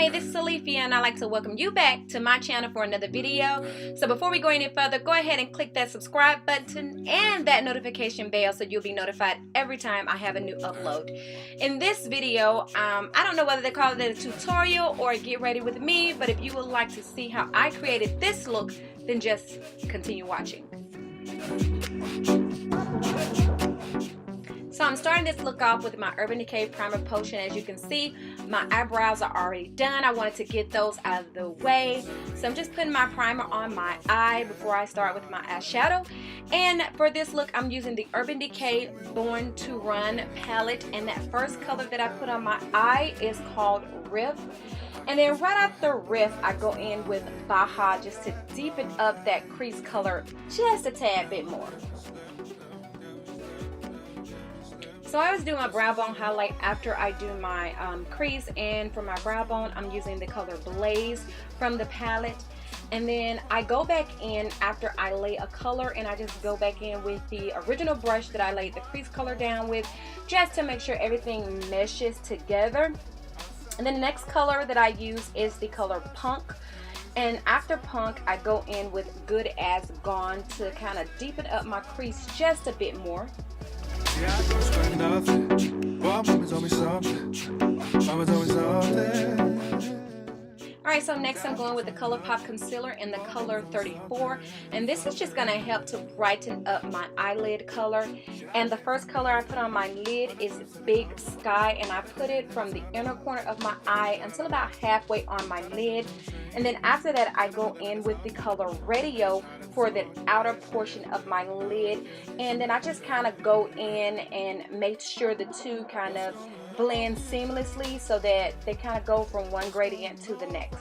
Hey, this is Alifia and I'd like to welcome you back to my channel for another video. So before we go any further, go ahead and click that subscribe button and that notification bell so you'll be notified every time I have a new upload. In this video, I don't know whether they call it a tutorial or a get ready with me, but if you would like to see how I created this look, then just continue watching. So I'm starting this look off with my Urban Decay Primer Potion. As you can see, my eyebrows are already done. I wanted to get those out of the way. So I'm just putting my primer on my eye before I start with my eyeshadow. And for this look, I'm using the Urban Decay Born to Run palette. And that first color that I put on my eye is called Riff. And then right after Riff, I go in with Baja just to deepen up that crease color just a tad bit more. So I always do my brow bone highlight after I do my crease, and for my brow bone I'm using the color Blaze from the palette. And then I go back in after I lay a color, and I just go back in with the original brush that I laid the crease color down with, just to make sure everything meshes together. And then the next color that I use is the color Punk. And after Punk, I go in with Good As Gone to kind of deepen up my crease just a bit more. Alright, so next I'm going with the ColourPop Concealer in the color 34, and this is just going to help to brighten up my eyelid color. And the first color I put on my lid is Big Sky, and I put it from the inner corner of my eye until about halfway on my lid. And then after that I go in with the color Radio for the outer portion of my lid, and then I just kind of go in and make sure the two kind of blend seamlessly so that they kind of go from one gradient to the next.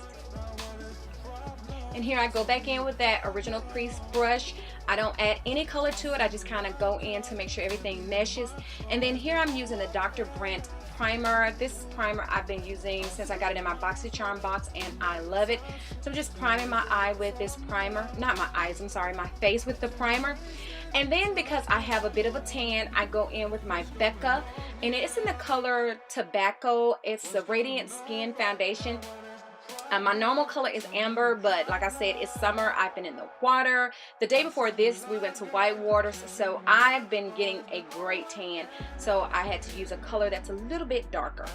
And here I go back in with that original crease brush. I don't add any color to it, I just kind of go in to make sure everything meshes. And then here I'm using the Dr. Brandt primer. This primer I've been using since I got it in my BoxyCharm box, and I love it. So I'm just priming my eye with this primer, not my eyes, I'm sorry, my face with the primer. And then because I have a bit of a tan, I go in with my Becca, and it's in the color Tobacco. It's the Radiant Skin Foundation. My normal color is amber, but like I said, it's summer. I've been in the water. The day before this, we went to white waters, so I've been getting a great tan. So I had to use a color that's a little bit darker.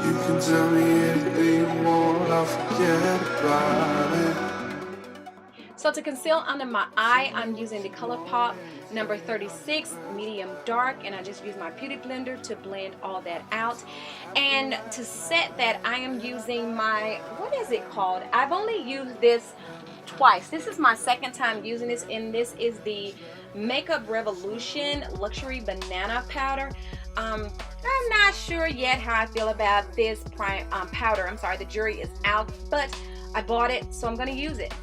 You can tell me anything you want, I'll forget about it. So to conceal under my eye, I'm using the ColourPop number 36 medium dark, and I just use my beauty blender to blend all that out. And to set that, I am using my, what is it called? I've only used this twice. This is my second time using this, and this is the Makeup Revolution Luxury Banana Powder. I'm not sure yet how I feel about this powder. I'm sorry, the jury is out, but I bought it, so I'm going to use it.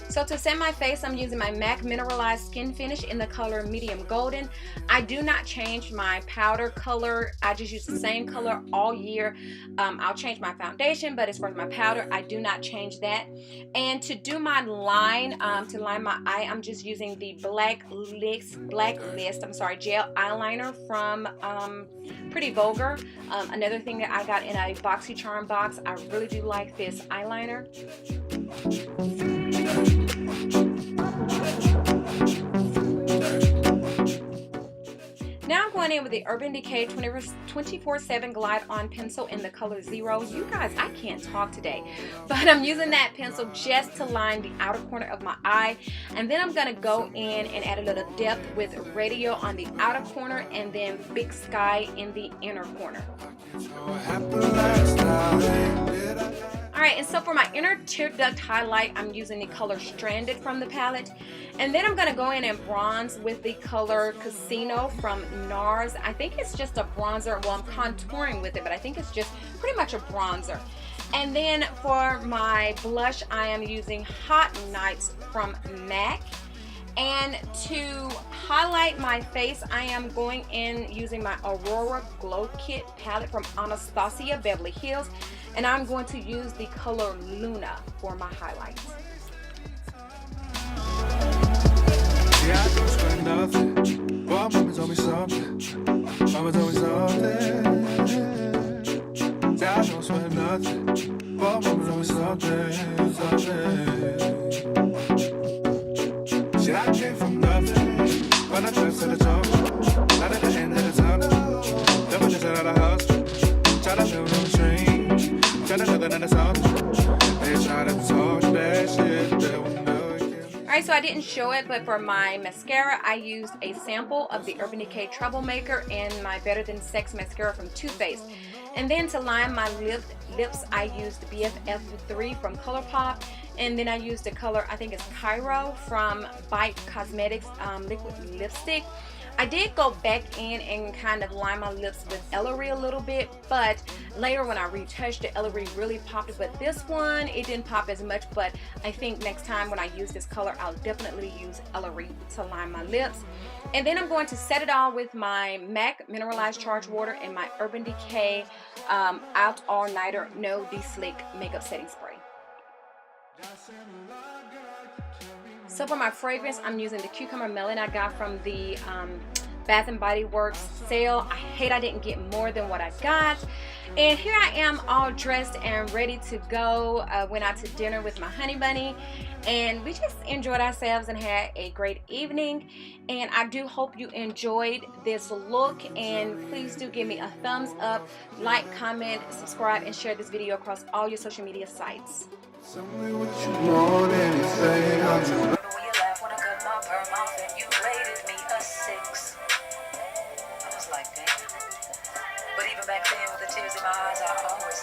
So to set my face, I'm using my MAC Mineralized Skin Finish in the color Medium Golden. I do not change my powder color. I just use the same color all year. I'll change my foundation, but as far as my powder, I do not change that. And to do my line, to line my eye, I'm just using the Black List gel eyeliner from Pretty Vulgar. Another thing that I got in a BoxyCharm box. I really do like this eyeliner. Now I'm going in with the Urban Decay 24/7 Glide On Pencil in the color 0. You guys, I can't talk today, but I'm using that pencil just to line the outer corner of my eye. And then I'm going to go in and add a little depth with Radio on the outer corner, and then Big Sky in the inner corner. Alright, and so for my inner tear duct highlight, I'm using the color Stranded from the palette. And then I'm going to go in and bronze with the color Casino from NARS. I think it's just a bronzer. Well, I'm contouring with it, but I think it's just pretty much a bronzer. And then for my blush, I am using Hot Nights from MAC. And to highlight my face, I am going in using my Aurora Glow Kit palette from Anastasia Beverly Hills, and I'm going to use the color Luna for my highlights. Yeah, I don't swear nothing. Well, mama told me something. Mama told me something. Yeah, I don't swear nothing. Well, mama told me something. Shit, I came from nothing. When I tried to the top, not at the end of the tunnel. Never just out of the house. Try to live on the train. Try to live in the south. They try to talk that shit. They will never get me. Alright, so I didn't show it, but for my mascara, I used a sample of the Urban Decay Troublemaker and my Better Than Sex mascara from Too Faced. And then to line my lips, I used the BFF3 from ColourPop. And then I used the color, I think it's Cairo from Bite Cosmetics liquid lipstick. I did go back in and kind of line my lips with Ellery a little bit, but later when I retouched it, Ellery really popped it. But this one, it didn't pop as much, but I think next time when I use this color, I'll definitely use Ellery to line my lips. And then I'm going to set it all with my MAC Mineralized Charged Water and my Urban Decay Out All Nighter No De-Slick Makeup Setting Spray. So for my fragrance, I'm using the Cucumber Melon I got from the Bath & Body Works sale. I hate I didn't get more than what I got. And here I am all dressed and ready to go. Went out to dinner with my honey bunny, and we just enjoyed ourselves and had a great evening. And I do hope you enjoyed this look, and please do give me a thumbs up, like, comment, subscribe, and share this video across all your social media sites. Tell me what you want, anything. I'm just Remember when you laughed when I cut my perm off and you rated me a 6? I was like, damn. But even back then with the tears in my eyes, I always